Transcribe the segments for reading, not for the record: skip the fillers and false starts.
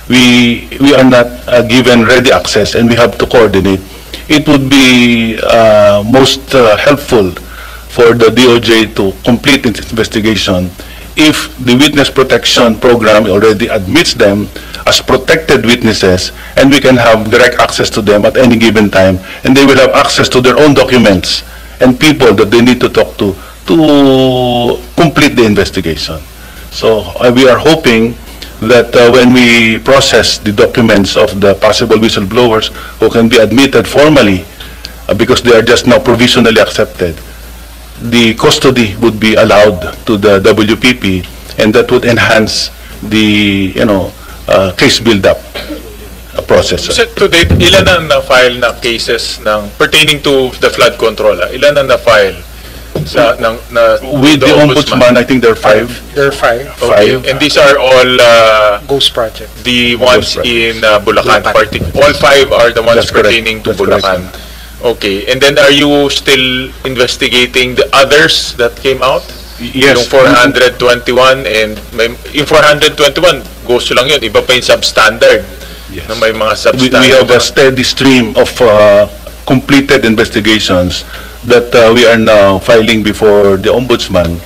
we are not given ready access and we have to coordinate, it would be most helpful for the DOJ to complete its investigation if the witness protection program already admits them as protected witnesses, and we can have direct access to them at any given time, and they will have access to their own documents and people that they need to talk to complete the investigation. So we are hoping that when we process the documents of the possible whistleblowers who can be admitted formally, because they are just now provisionally accepted, the custody would be allowed to the WPP, and that would enhance the case build-up process. So to date, ilan ang na-file na cases pertaining to the flood control? Ilan ang na-file with the Ombudsman? I think there are 5. There are 5. Okay. And these are all Ghost Project. the ones in Bulacan. All 5 are the ones pertaining to Bulacan. Okay. And then are you still investigating the others that came out? Yes. Yung 421 and yung 421, ghost lang yun. Iba pa yung substandard. Yes. Na may mga substandard. We have a steady stream of completed investigations that we are now filing before the Ombudsman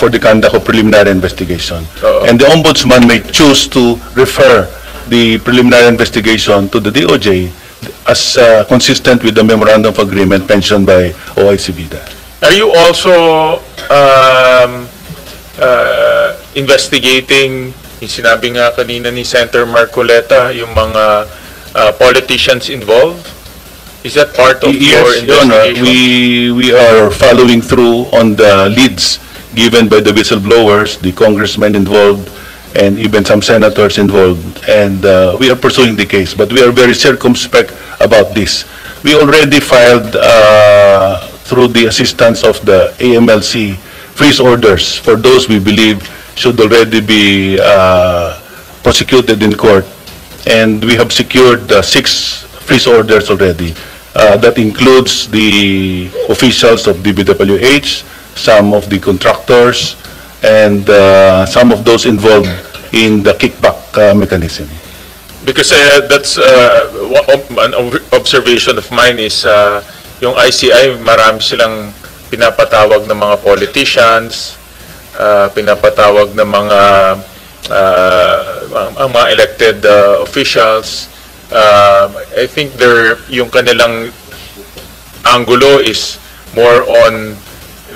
for the conduct of preliminary investigation. And the Ombudsman may choose to refer the preliminary investigation to the DOJ as consistent with the Memorandum of Agreement mentioned by OIC-BIDA. Are you also investigating, yung sinabi nga kanina ni Senator Marcoleta, yung mga politicians involved? Is that part of your investigation? We are following through on the leads given by the whistleblowers, the congressmen involved, and even some senators involved, and we are pursuing the case, but we are very circumspect about this. We already filed through the assistance of the AMLC freeze orders for those we believe should already be prosecuted in court, and we have secured 6 freeze orders already. That includes the officials of DBWH, some of the contractors, and some of those involved in the kickback mechanism. Because that's an observation of mine is yung ICI, marami silang pinapatawag ng mga politicians, pinapatawag ng mga elected officials. I think yung kanilang angulo is more on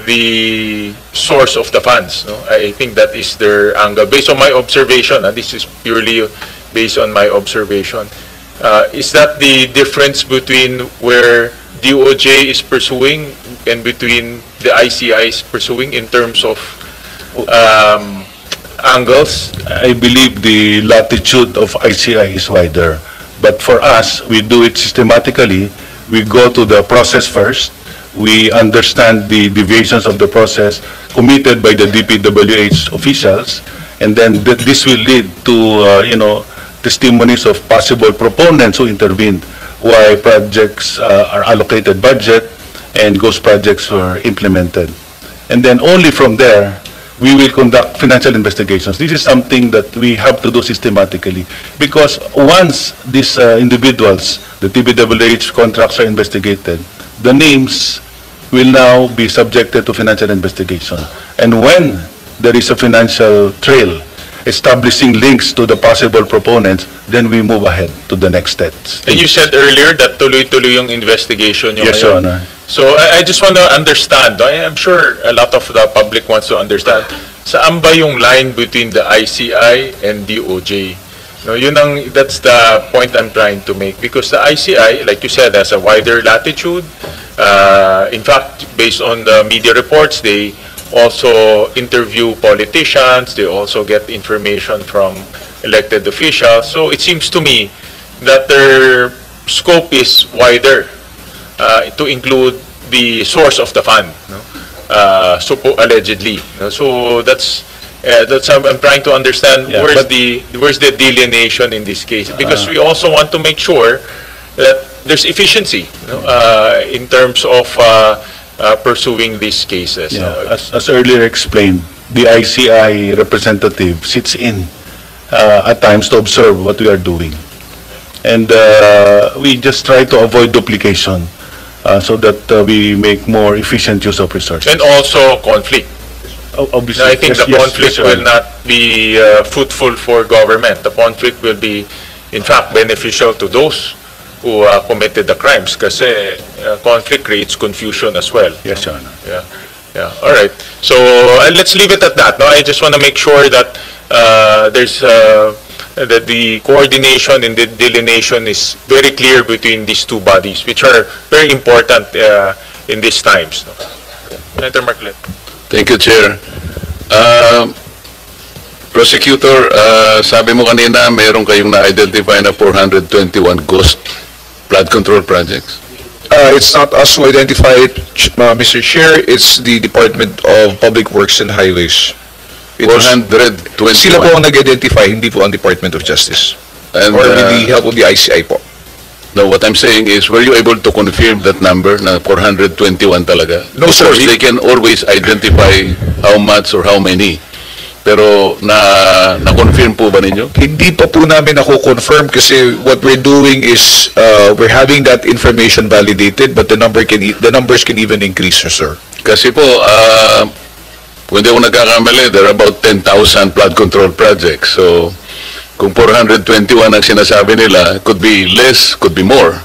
the source of the funds. No? I think that is their angle. Based on my observation, and this is purely based on my observation, is that the difference between where DOJ is pursuing and between the ICI is pursuing in terms of angles? I believe the latitude of ICI is wider. But for us, we do it systematically. We go to the process first. We understand the deviations of the process committed by the DPWH officials, and then this will lead to testimonies of possible proponents who intervened, why projects are allocated budget and ghost projects were implemented. And then only from there, we will conduct financial investigations. This is something that we have to do systematically, because once these individuals, the DPWH contracts are investigated, the names will now be subjected to financial investigation. And when there is a financial trail establishing links to the possible proponents, then we move ahead to the next steps. And you said earlier that tuloy-tuloy yung investigation yung Yes, Your Honor. So I just want to understand, I'm sure a lot of the public wants to understand, saan ba yung line between the ICI and DOJ? No, that's the point I'm trying to make, because the ICI, like you said, has a wider latitude. In fact, based on the media reports, they also interview politicians, they also get information from elected officials. So it seems to me that their scope is wider to include the source of the fund, allegedly. So that's I'm trying to understand where's the delineation in this case, because we also want to make sure that there's efficiency in terms of pursuing these cases. As earlier explained, the ICI representative sits in at times to observe what we are doing. And we just try to avoid duplication so that we make more efficient use of resources. And also conflict. Obviously, I think yes, the yes, conflict yes, will not be fruitful for government. The conflict will be, in fact, beneficial to those who committed the crimes kasi conflict creates confusion as well. Yes, Your Honor. Yeah, yeah. All right. So let's leave it at that. No, I just want to make sure that there's that the coordination and the delineation is very clear between these two bodies, which are very important in these times. No? Senator Marcoleta. Thank you, Chair. Prosecutor, sabi mo kanina mayroon kayong na-identify na 421 ghost flood control projects. It's not us who identify it, Mr. Chair. It's the Department of Public Works and Highways. It was, 421. sila po ang nag-identify, hindi po ang Department of Justice. And, Or with the help of the ICI po. no, what I'm saying is, were you able to confirm that number na 421 talaga? No, Of sir. course, they can always identify how much or how many. Pero na-confirm po ba ninyo? Hindi pa po namin ako confirm kasi what we're doing is we're having that information validated, but the numbers can even increase, sir. Kasi po, kung hindi ako nagkakamali, there are about 10,000 flood control projects. So, kung 421 ang sinasabi nila, could be less, could be more.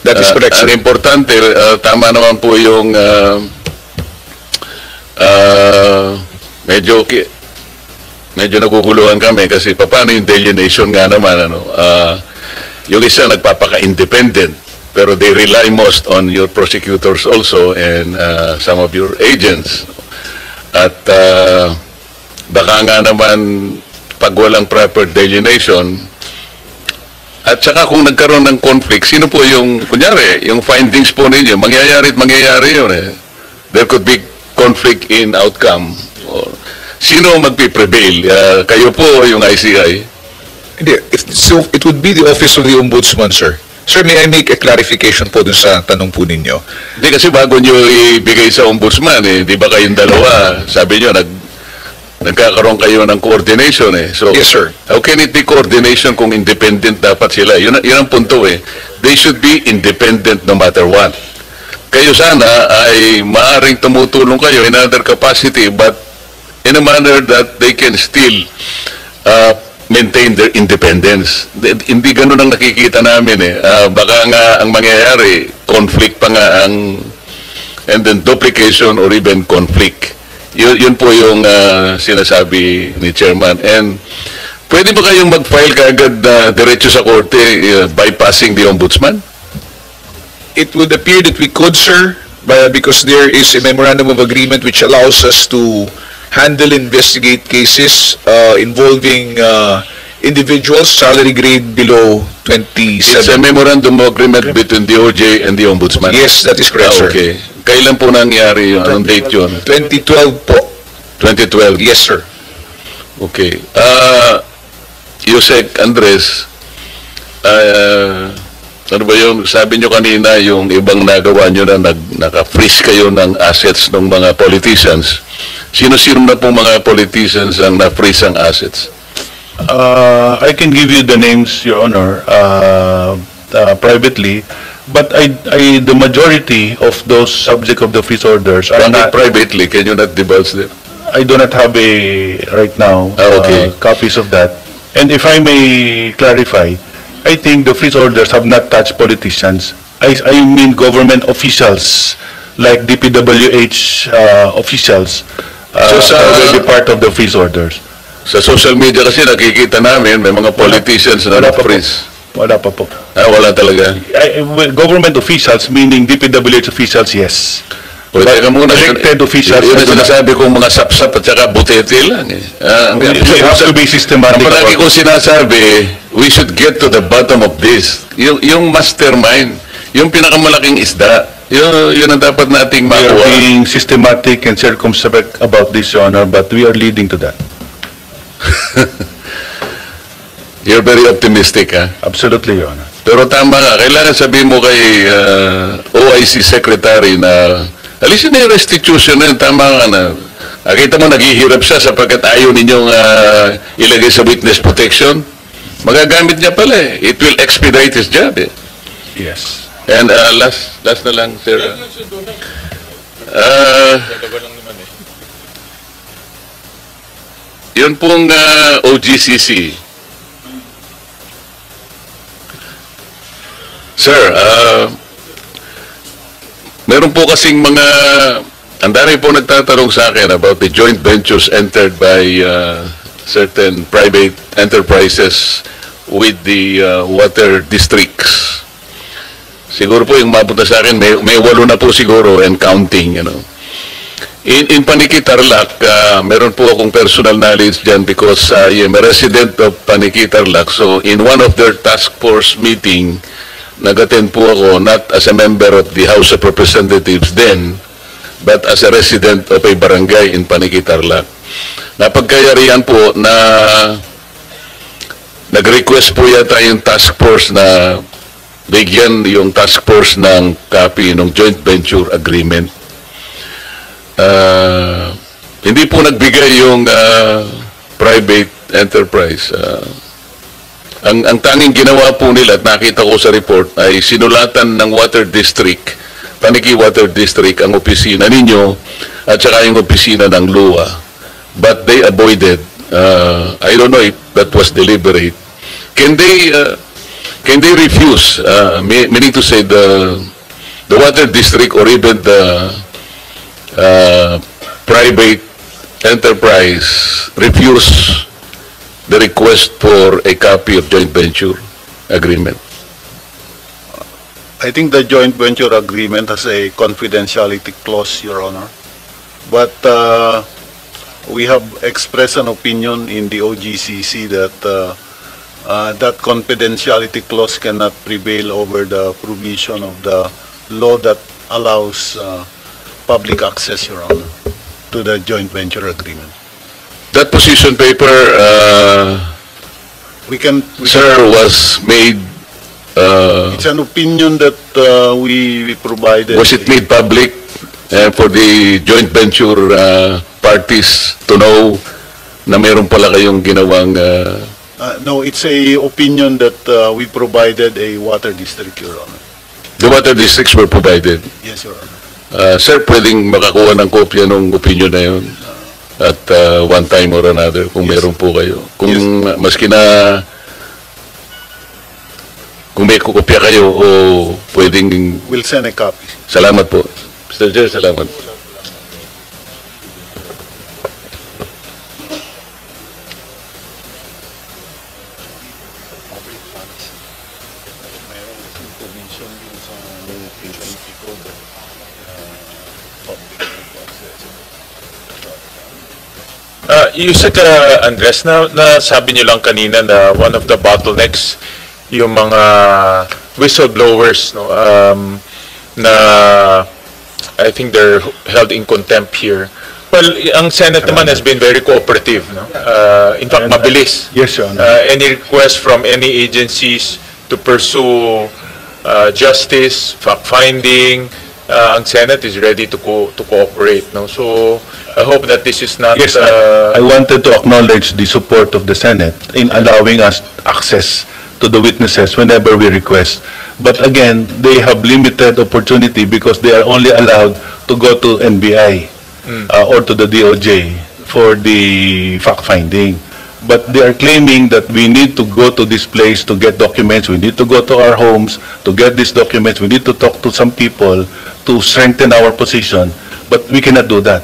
That is correct, sir. Ang importante, tama naman po yung medyo naguguluhan kami kasi paano yung delineation nga naman, yung isa nagpapaka-independent, pero they rely most on your prosecutors also and some of your agents. At baka nga naman pag walang proper delineation, at saka kung nagkaroon ng conflict, sino po yung, kunyari, yung findings po ninyo, mangyayari yun eh. There could be conflict in outcome. Or, sino magpiprevail? Kayo po yung ICI? Hindi, so it would be the Office of the Ombudsman, sir. Sir, may I make a clarification po dun sa tanong po ninyo? Hindi kasi bago nyo ibigay sa ombudsman, di ba kayong dalawa, sabi nyo, nagkakaroon kayo ng coordination eh. So, Yes, sir. How can it be coordination kung independent dapat sila? Yun ang punto eh. They should be independent no matter what. Kayo sana ay maaring tumutulong kayo in other capacity but in a manner that they can still maintain their independence. Hindi ganun ang nakikita namin eh. Baka nga ang mangyayari, conflict pa nga ang, and then duplication or even conflict. Yun po yung sinasabi ni Chairman. And pwede ba kayong mag-file kaagad diretso sa korte bypassing the Ombudsman? It would appear that we could, sir, because there is a memorandum of agreement which allows us to handle, investigate cases involving individuals, salary grade below 27. It's a memorandum of agreement between the OJ and the Ombudsman? Yes, that is correct, sir. Okay. Kailan po nangyari yun? Anong date yun? 2012 po. 2012? Yes, sir. Okay. Yusek Andres, ano ba yung sabi nyo kanina, yung ibang nagawa nyo na naka-freeze kayo ng assets ng mga politicians. Sino-sino na pong mga politicians ang na-freeze ang assets? I can give you the names, Your Honor, privately, but the majority of those subject of the freeze orders are Bakit not, privately? Can you not divulge them? I do not have right now Okay. copies of that. And if I may clarify, I think the freeze orders have not touched politicians. I mean government officials, like DPWH officials, So are already part of the freeze orders. Sa social media kasi nakikita namin may mga politicians na Wala pa po. na-freeze. Wala pa po. Wala talaga. Government officials, meaning DPWH officials, yes. O, teka muna. Elected officials, Yun I ang do not- sinasabi kong mga sapsap at saka butete lang eh. It has to be systematic. Ang palagi kong sinasabi, we should get to the bottom of this. Yung mastermind, yung pinakamalaking isda, yun ang dapat nating We are makuha. being systematic and circumspect about this, Your Honor, but we are leading to that. You're very optimistic, ha? Absolutely, Your Honor. Pero tama nga, kailangan sabihin mo kay OIC Secretary na alisin na yung restitution na yun, tama nga na Kita mo, naghihirap siya sapagkat ayaw ninyong ilagay sa witness protection. Magagamit niya pala eh. It will expedite his job eh. Yes. And last na lang, sir. Yun pong OGCC. Sir, meron po kasing mga, ang dami po nagtatanong sa akin about the joint ventures entered by certain private enterprises with the water districts. Siguro po yung mapunta sa akin, may 8 na po siguro and counting, you know. In Paniki, Tarlac, meron po akong personal knowledge dyan because I am a resident of Paniki, Tarlac. So in one of their task force meeting, nag-attend po ako not as a member of the House of Representatives then, but as a resident of a barangay in Paniki, Tarlac. Napagkayarihan po na nag-request po yata yung task force na bigyan yung task force ng copy ng joint venture agreement. Hindi po nagbigay yung private enterprise. Ang tanging ginawa po nila at nakita ko sa report ay sinulatan ng Water District, Paniki Water District, ang opisina ninyo at saka yung opisina ng LUA. But they avoided. I don't know if that was deliberate. Can they refuse, meaning to say the Water District or even the private enterprise refuse the request for a copy of joint venture agreement? I think the joint venture agreement has a confidentiality clause, Your Honor. But we have expressed an opinion in the OGCC that that confidentiality clause cannot prevail over the provision of the law that allows public access, Your Honor, to the joint venture agreement. That position paper, sir, was made. It's an opinion that we provided. Was it made public for the joint venture parties to know na meron pala kayong ginawang? No, it's a opinion that we provided a water district, Your Honor. The water districts were provided. Yes, Your Honor. Sir, pwedeng makakuha ng kopya ng opinion na yun at one time or another kung meron po kayo. Kung maski na kung may kopya kayo o pwedeng... We'll send a copy. Salamat po. Mr. Chair, salamat. You said, Andres, na sabi niyo lang kanina na one of the bottlenecks yung mga whistleblowers, no, na I think they're held in contempt here. Well, ang Senate naman has been very cooperative, no? In fact, mabilis. Yes, Your Honor. Any request from any agencies to pursue justice, fact-finding, ang Senate is ready to cooperate, no? So I hope that this is not... Yes, I wanted to acknowledge the support of the Senate in allowing us access to the witnesses whenever we request. But again, they have limited opportunity because they are only allowed to go to NBI or to the DOJ for the fact-finding. But they are claiming that we need to go to this place to get documents, we need to go to our homes to get these documents, we need to talk to some people to strengthen our position, but we cannot do that.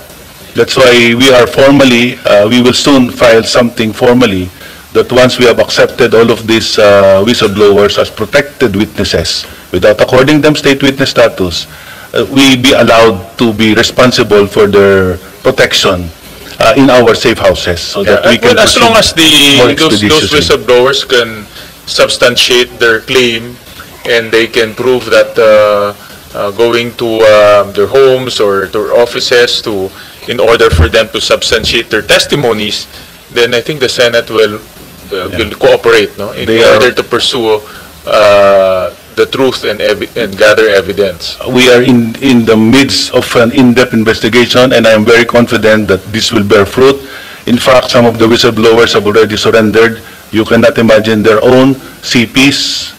That's why we are formally, we will soon file something formally that once we have accepted all of these whistleblowers as protected witnesses, without according them state witness status, we be allowed to be responsible for their protection in our safe houses, so that we can. Well, as long as those expeditiously. whistleblowers can substantiate their claim and they can prove that going to their homes or their offices in order for them to substantiate their testimonies, then I think the Senate will cooperate, no, in order to pursue the truth and gather evidence. We are in the midst of an in-depth investigation, and I am very confident that this will bear fruit. In fact, some of the whistleblowers have already surrendered. You cannot imagine their own CPs